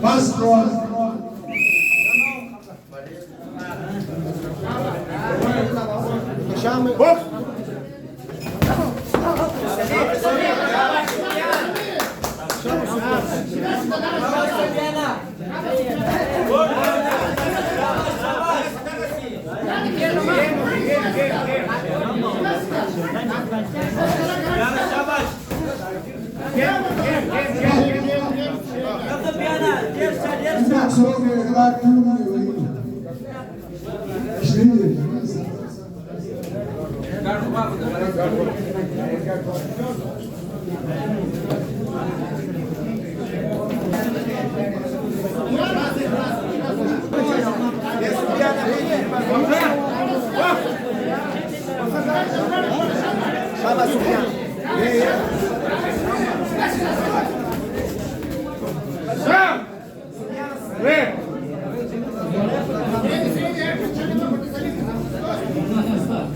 First one.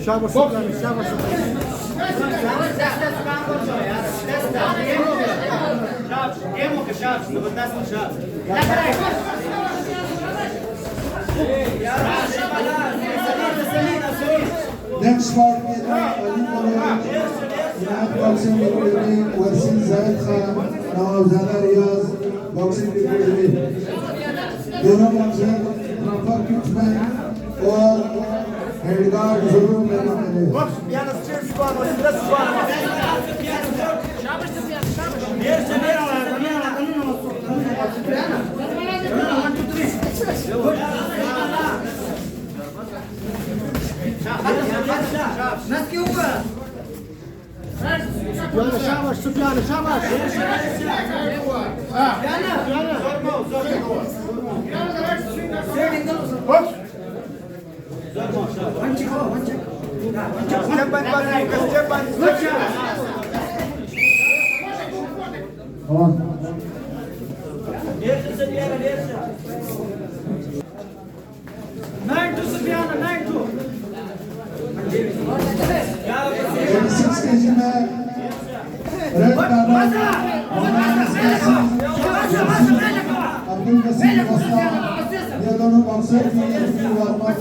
Şabaş, şabaş. Next part boxing academy Wasil Zaid Khan Nawazada Riyaz boxing academy दोनों boxer proper किट्समैन और head guard जरूर लेना है Bak, yana straight squat, biraz squat. Şabaş, şabaş. Bir şabaş, Süfyan, şabaş. Abdul Naseem मस्ता ये दोनों boxer की warm up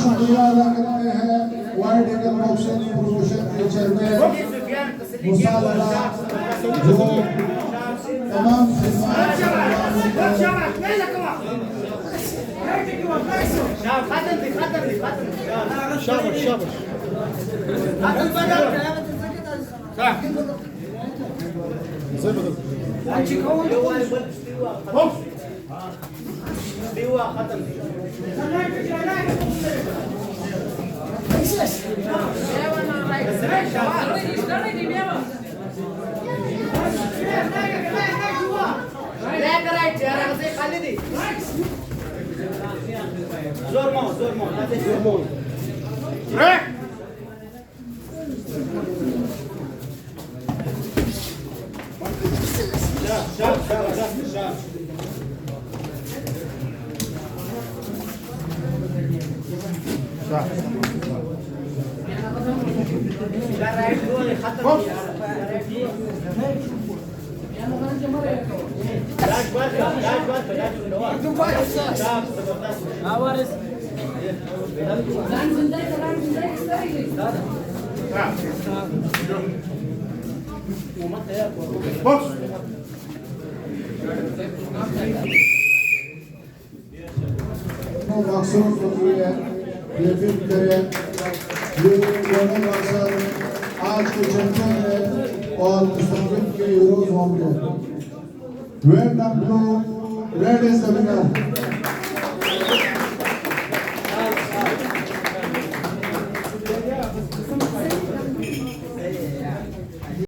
शुक्रिया अदा करते हैं वाइड एंगल बॉक्सिंग प्रमोशन के चेयरमैन मुसा अल्लाह जो तमाम खाली मकसूद ये फिट करें ये दोनों मकसद आज के चैंपियन है और मुस्तकबिल के हीरोज होंगे welcome to red is the winner